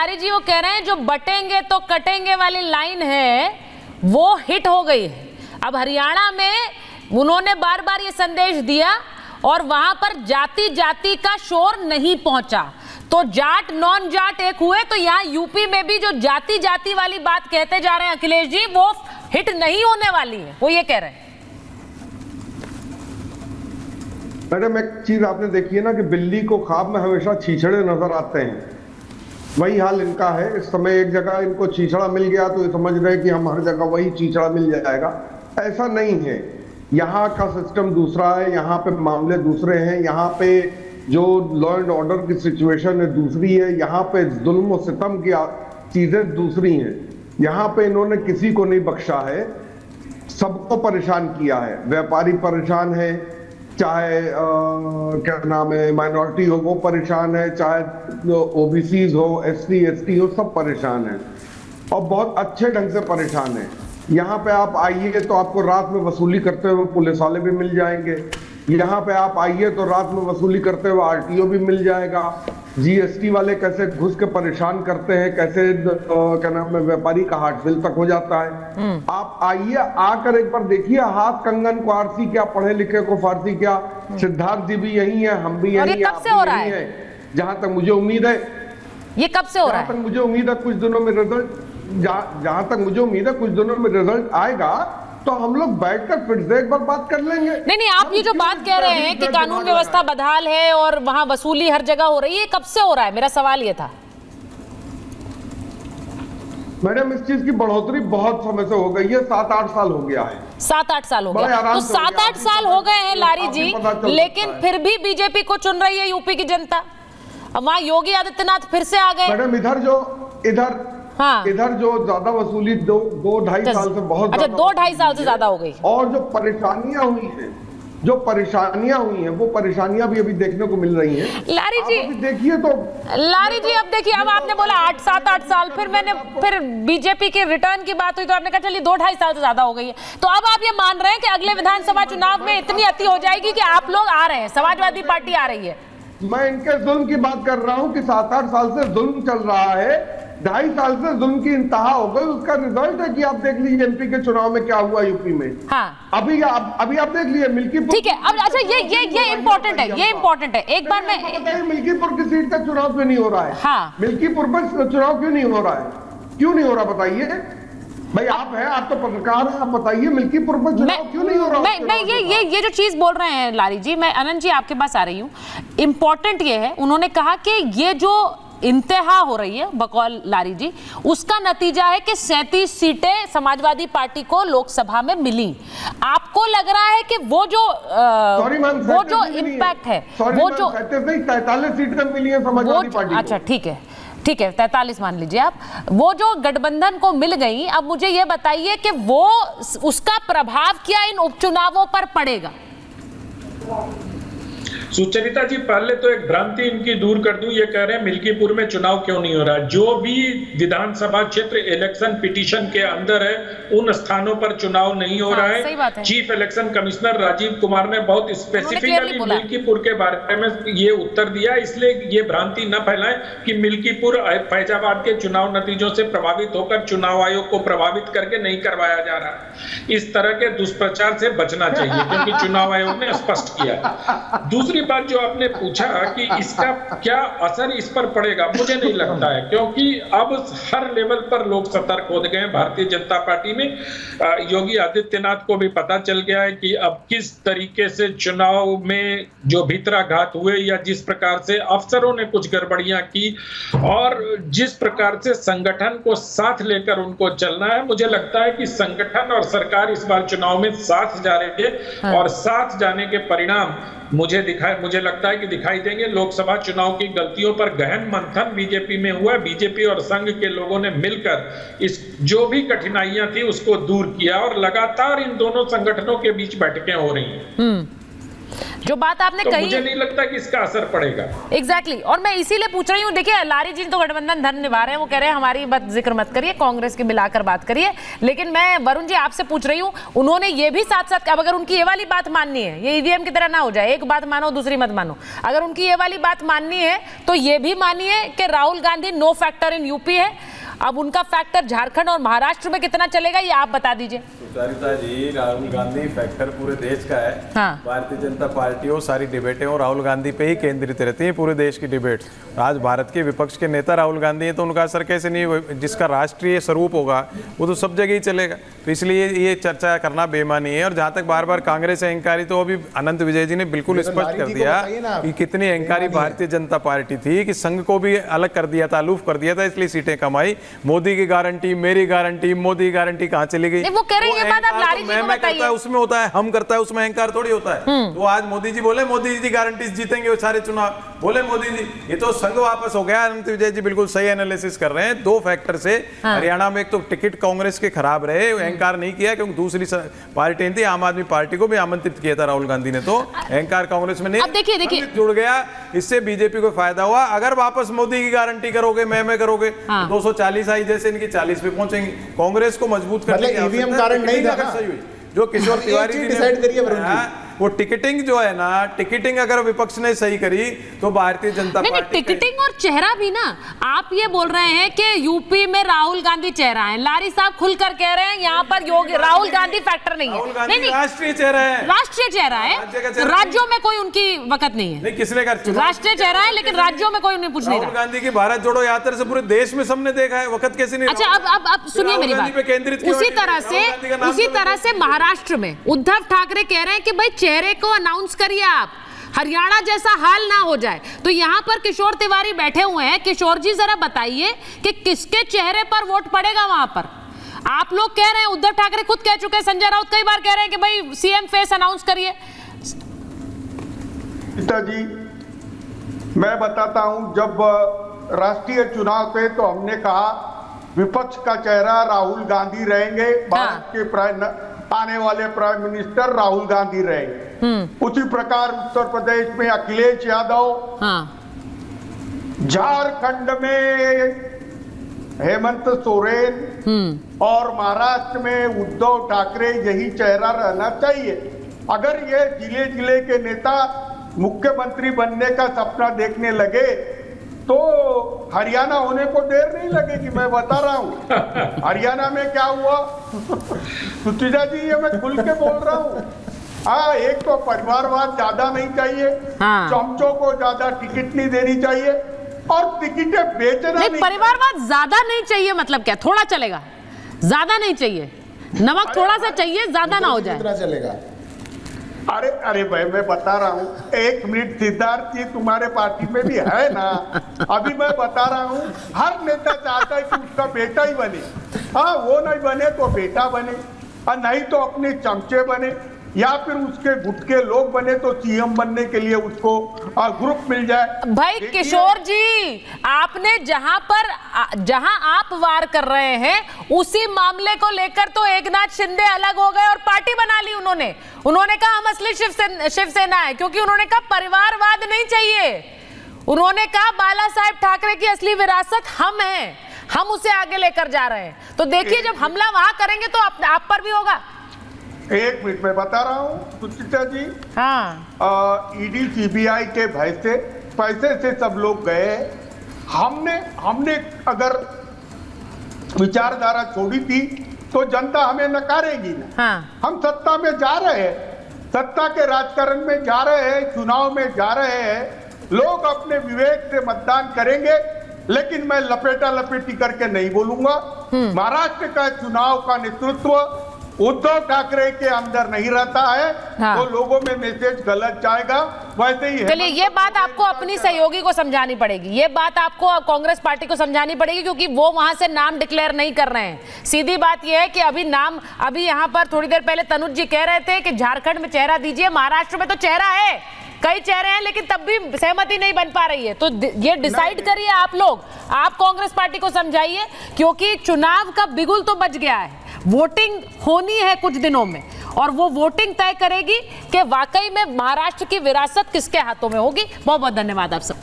लारी जी वो कह रहे हैं जो बटेंगे तो कटेंगे वाली लाइन है वो हिट हो गई है। अब हरियाणा में उन्होंने बार बार ये संदेश दिया और वहां पर जाति जाति का शोर नहीं पहुंचा, तो जाट नॉन जाट एक हुए। तो यहाँ यूपी में भी जो जाति जाति वाली बात कहते जा रहे हैं अखिलेश जी, वो हिट नहीं होने वाली है, वो ये कह रहे हैं। मैडम एक चीज आपने देखी है ना कि बिल्ली को ख्वाब में हमेशा छीछड़े नजर आते हैं, वही हाल इनका है। इस समय एक जगह इनको छीछड़ा मिल गया तो ये समझ रहे कि हम हर जगह वही छीछड़ा मिल जाएगा, ऐसा नहीं है। यहाँ का सिस्टम दूसरा है, यहाँ पे मामले दूसरे हैं, यहाँ पे जो लॉ एंड ऑर्डर की सिचुएशन है दूसरी है, यहाँ पे जुल्म और सितम की चीजें दूसरी हैं। यहाँ पे इन्होंने किसी को नहीं बख्शा है, सबको परेशान किया है। व्यापारी परेशान है, चाहे क्या नाम है माइनॉरिटी हो वो परेशान है, चाहे ओबीसीज हो, एससी एसटी हो, सब परेशान है और बहुत अच्छे ढंग से परेशान है। यहाँ पे आप आइए तो आपको रात में वसूली करते हुए पुलिस वाले भी मिल जाएंगे, यहाँ पे आप आइए तो रात में वसूली करते हुए आरटीओ भी मिल जाएगा। जीएसटी वाले कैसे घुस के परेशान करते हैं, कैसे क्या नाम है व्यापारी का हार्ट फेल तक हो जाता है। आप आइए, आकर एक बार देखिए, हाथ कंगन को आरसी क्या, पढ़े लिखे को फारसी क्या। सिद्धार्थ जी भी यही है, हम भी यही है, जहां तक मुझे उम्मीद है। ये कब से हो रहा है? जहां तक मुझे उम्मीद है कुछ दिनों में रिजल्ट, जहां तक मुझे उम्मीद है कुछ दिनों में रिजल्ट आएगा तो हम लोग बैठकर फिर से एक बार बात कर लेंगे। नहीं, आप ये जो बात कह रहे हैं कि कानून व्यवस्था बदहाल है और वहां वसूली हर जगह हो रही है, कब से हो रहा है? मेरा सवाल ये था। मैडम इस चीज की बढ़ोतरी बहुत समय से हो गई है, 7-8 साल हो गया है। 7-8 साल हो गया, तो 7-8 साल हो गए हैं लारी जी, लेकिन फिर भी बीजेपी को चुन रही है यूपी की जनता। अब वहां योगी आदित्यनाथ फिर से आ गए। मैडम इधर जो ज्यादा वसूली 2-2.5 साल से बहुत, अच्छा 2-2.5 साल से ज्यादा हो गई। और जो परेशानियां हुई हैं वो परेशानियां भी अभी देखने को मिल रही हैं। लारी जी देखिए तो लारी जी अब देखिए, अब आपने बोला 7-8 साल, फिर बीजेपी के रिटर्न की बात हुई तो आपने कहा चलिए 2-2.5 साल से ज्यादा हो गई है। तो अब आप ये मान रहे हैं कि अगले विधानसभा चुनाव में इतनी अति हो जाएगी कि आप लोग आ रहे हैं, समाजवादी पार्टी आ रही है। मैं इनके जुल्म की बात कर रहा हूं कि 7-8 साल से जुल्म चल रहा है, 2.5 साल से जुल्म की इंतहा हो गई। उसका रिजल्ट है कि आप देख लीजिए एमपी के चुनाव में क्या हुआ यूपी में। हाँ। अभी आप देख लीजिए मिल्कीपुर। ठीक है, अब अच्छा ये इम्पोर्टेंट है, ये इम्पोर्टेंट है। एक बार मैं बताइए मिल्कीपुर की सीट का चुनाव क्यों नहीं हो रहा है? हाँ। मिल्कीपुर पर चुनाव क्यों नहीं हो रहा है? क्यों नहीं हो रहा बताइए भाई, आप हैं, आप तो पत्रकार हैं, आप बताइए मिल्कीपुर पर चुनाव क्यों नहीं हो रहा? मैं ये जो चीज बोल रहे हैं लारी जी, मैं अनंत जी आपके पास आ रही हूँ। इंपॉर्टेंट ये है, उन्होंने कहा कि ये जो इंतहा हो रही है बकौल लारी जी, उसका नतीजा है कि 37 सीटें समाजवादी पार्टी को लोकसभा में मिली। आपको लग रहा है कि वो जो इम्पैक्ट है, वो जो 43 सीटें मिली है समाजवादी पार्टी को। अच्छा ठीक है 43 मान लीजिए आप, वो जो गठबंधन को मिल गई, अब मुझे ये बताइए कि वो उसका प्रभाव क्या इन उपचुनावों पर पड़ेगा? सुचरिता जी, पहले तो एक भ्रांति इनकी दूर कर दूं। ये कह रहे हैं मिल्कीपुर में चुनाव क्यों नहीं हो रहा। जो भी विधानसभा क्षेत्र इलेक्शन पिटीशन के अंदर है, उन स्थानों पर चुनाव नहीं हो रहा है। सही बात है। Chief election commissioner Rajiv Kumar ने बहुत स्पेसिफिकली मिल्कीपुर के बारे में ये उत्तर दिया, इसलिए ये भ्रांति न फैलाएं कि मिल्कीपुर फैजाबाद के चुनाव नतीजों से प्रभावित होकर चुनाव आयोग को प्रभावित करके नहीं करवाया जा रहा। इस तरह के दुष्प्रचार से बचना चाहिए, क्योंकि चुनाव आयोग ने स्पष्ट किया। दूसरी बात जो आपने पूछा कि इसका क्या असर इस पर पड़ेगा, मुझे नहीं लगता है, क्योंकि अब हर लेवल पर लोग सतर्क हो गए हैं। भारतीय जनता पार्टी में योगी आदित्यनाथ को भी पता चल गया है कि अब किस तरीके से चुनाव में जो भीतराघात हुए या जिस प्रकार से अफसरों ने कुछ गड़बड़ियां की और जिस प्रकार से संगठन को साथ लेकर उनको चलना है, मुझे लगता है कि संगठन और सरकार इस बार चुनाव में साथ जा रहे थे और साथ जाने के परिणाम मुझे लगता है कि दिखाई देंगे। लोकसभा चुनाव की गलतियों पर गहन मंथन बीजेपी में हुआ। बीजेपी और संघ के लोगों ने मिलकर इस जो भी कठिनाइयां थी उसको दूर किया और लगातार इन दोनों संगठनों के बीच बैठकें हो रही हैं। जो बात आपने तो कही, मुझे नहीं लगता कि इसका असर पड़ेगा। एग्जैक्टली और मैं इसीलिए पूछ रही हूँ। देखिए लारी जी तो गठबंधन धर्म निभा रहे हैं, वो कह रहे हैं हमारी बात जिक्र मत करिए, कांग्रेस की मिलाकर बात करिए। लेकिन मैं वरुण जी आपसे पूछ रही हूँ, उन्होंने ये भी साथ साथ, अब अगर उनकी ये वाली बात माननी है, ये ईवीएम की तरह ना हो जाए, एक बात मानो दूसरी मत मानो, अगर उनकी ये वाली बात माननी है तो ये भी मानिए कि Rahul Gandhi no factor in UP है। अब उनका फैक्टर झारखंड और महाराष्ट्र में कितना चलेगा ये आप बता दीजिए। सुचारिता जी, राहुल गांधी फैक्टर पूरे देश का है। हाँ। भारतीय जनता पार्टी हो सारी डिबेटें और राहुल गांधी पे ही केंद्रित रहती है, पूरे देश की डिबेट। आज भारत के विपक्ष के नेता राहुल गांधी है तो उनका असर कैसे नहीं, जिसका राष्ट्रीय स्वरूप होगा वो तो सब जगह ही चलेगा। तो इसलिए ये चर्चा करना बेमानी है। और जहाँ तक बार बार कांग्रेस अहंकारी, तो अभी अनंत विजय जी ने बिल्कुल स्पष्ट कर दिया कि कितनी अहंकारी भारतीय जनता पार्टी थी कि संघ को भी अलग कर दिया था, अलूफ कर दिया था, इसलिए सीटें कमाई। मोदी की गारंटी, मेरी गारंटी, मोदी की गारंटी कहाँ चली गई? वो कह रहे हैं ये बात आप लारी जी को मैं करता है उसमें होता है, हम करता है उसमें अहंकार थोड़ी होता है। तो आज मोदी जी बोले मोदी जी गारंटी जीतेंगे वो सारे चुनाव, बोले मोदी जी, ये तो संघ वापस हो गया। अनंत विजय जी बिल्कुल सही एनालिसिस कर रहे हैं। दो फैक्टर से हरियाणा में एक तो टिकट कांग्रेस के खराब रहे, अहंकार नहीं किया, क्योंकि दूसरी पार्टी थी आम आदमी पार्टी को भी आमंत्रित किया था राहुल गांधी ने, तो अहंकार कांग्रेस में नहीं। देखिए जुड़ गया, इससे बीजेपी को फायदा हुआ। अगर वापस मोदी की गारंटी करोगे, मैं करोगे, 240 आई जैसे इनकी 40 पे पहुंचेंगे। कांग्रेस को मजबूत करने की ईवीएम कारण नहीं था सही हुई जो किशोर तिवारी जी डिसाइड करिए वरुण जी, वो टिकटिंग जो है ना, टिकटिंग अगर विपक्ष ने सही करी तो भारतीय जनता पार्टी टिकटिंग और चेहरा भी ना, आप ये बोल रहे हैं कि यूपी में राहुल गांधी चेहरा है, लारी साहब खुलकर कह रहे हैं यहाँ पर योगी राहुल गांधी फैक्टर नहीं है। नहीं, राष्ट्रीय चेहरा है, राष्ट्रीय चेहरा है, राज्यों में कोई उनकी वक्त नहीं है। नहीं, किसने कर राष्ट्रीय चेहरा है लेकिन राज्यों में कोई उन्हें पूछ नहीं रहा। राहुल गांधी की भारत जोड़ो यात्रा से पूरे देश में सबने देखा है, वक्त कैसे नहीं। अच्छा अब सुनिए मेरी बात। उसी तरह से महाराष्ट्र में उद्धव ठाकरे कह रहे हैं कि भाई चेहरे को अनाउंस करिए आप, हरियाणा जैसा हाल ना हो जाए। तो यहाँ पर किशोर तिवारी बैठे हुए हैं। किशोर जी जरा बताइए कि किसके चेहरे पर वोट पड़ेगा वहां पर? आप लोग कह रहे हैं, उद्धव ठाकरे खुद कह चुके हैं, संजय राउत कई बार कह रहे हैं कि भाई सीएम फेस अनाउंस करिए। जी मैं बताता हूं, जब राष्ट्रीय चुनाव थे तो हमने कहा विपक्ष का चेहरा राहुल गांधी रहेंगे, भारत के आने वाले प्राइम मिनिस्टर राहुल गांधी रहेंगे। उसी प्रकार उत्तर प्रदेश में अखिलेश यादव, झारखंड में हेमंत सोरेन और महाराष्ट्र में उद्धव ठाकरे, यही चेहरा रहना चाहिए। अगर ये जिले जिले के नेता मुख्यमंत्री बनने का सपना देखने लगे तो हरियाणा होने को देर नहीं लगेगी। मैं बता रहा हूं हरियाणा में क्या हुआ सुतीजा जी, ये मैं खुल के बोल रहा हूं। हाँ, एक तो परिवारवाद ज्यादा नहीं चाहिए, चमचों को ज्यादा टिकट नहीं देनी चाहिए और टिकटें बेचना नहीं। परिवारवाद ज्यादा नहीं चाहिए मतलब क्या? थोड़ा चलेगा, ज्यादा नहीं चाहिए, नमक थोड़ा सा चाहिए, ज्यादा ना हो जाए। कितना चलेगा? अरे भाई मैं बता रहा हूँ, एक मिनट, सिद्धार्थ जी तुम्हारे पार्टी में भी है ना, अभी मैं बता रहा हूँ, हर नेता चाहता है कि उसका बेटा ही बने। हाँ, वो नहीं बने तो बेटा बने, और नहीं तो अपने चमचे बने, या फिर उसके गुट के लोग बने तो सीएम बनने के लिए उसको ग्रुप मिल जाए। भाई किशोर जी, आपने जहां आप वार कर रहे हैं उसी मामले को लेकर तो एकनाथ शिंदे अलग हो गए और पार्टी बना ली उन्होंने कहा हम असली शिवसेना है, क्योंकि उन्होंने कहा परिवारवाद नहीं चाहिए। उन्होंने कहा बाला साहेब ठाकरे की असली विरासत हम हैं, हम उसे आगे लेकर जा रहे हैं। तो देखिए जब हमला वहां करेंगे तो आप पर भी होगा। एक मिनट में बता रहा हूँ सुचिता जी। हाँ, ईडी सीबीआई के भय से पैसे से सब लोग गए। हमने अगर विचारधारा छोड़ी थी तो जनता हमें नकारेगी ना। हाँ। हम सत्ता में जा रहे हैं, सत्ता के राजकारण में जा रहे हैं, चुनाव में जा रहे हैं, लोग अपने विवेक से मतदान करेंगे। लेकिन मैं लपेटा लपेटी करके नहीं बोलूंगा। महाराष्ट्र का चुनाव का नेतृत्व उद्धव ठाकरे के अंदर नहीं रहता है। हाँ। तो लोगों में मैसेज गलत जाएगा। वैसे ही चलिए, ये बात आपको अपनी सहयोगी को समझानी पड़ेगी, ये बात आपको कांग्रेस पार्टी को समझानी पड़ेगी, क्योंकि वो वहां से नाम डिक्लेयर नहीं कर रहे हैं। सीधी बात ये है कि अभी यहाँ पर थोड़ी देर पहले तनुज जी कह रहे थे कि झारखंड में चेहरा दीजिए, महाराष्ट्र में तो चेहरा है, कई चेहरे हैं, लेकिन तब भी सहमति नहीं बन पा रही है। तो ये डिसाइड करिए आप लोग, आप कांग्रेस पार्टी को समझाइए, क्योंकि चुनाव का बिगुल तो बच गया है, वोटिंग होनी है कुछ दिनों में, और वो वोटिंग तय करेगी कि वाकई में महाराष्ट्र की विरासत किसके हाथों में होगी। बहुत बहुत धन्यवाद आप सबका।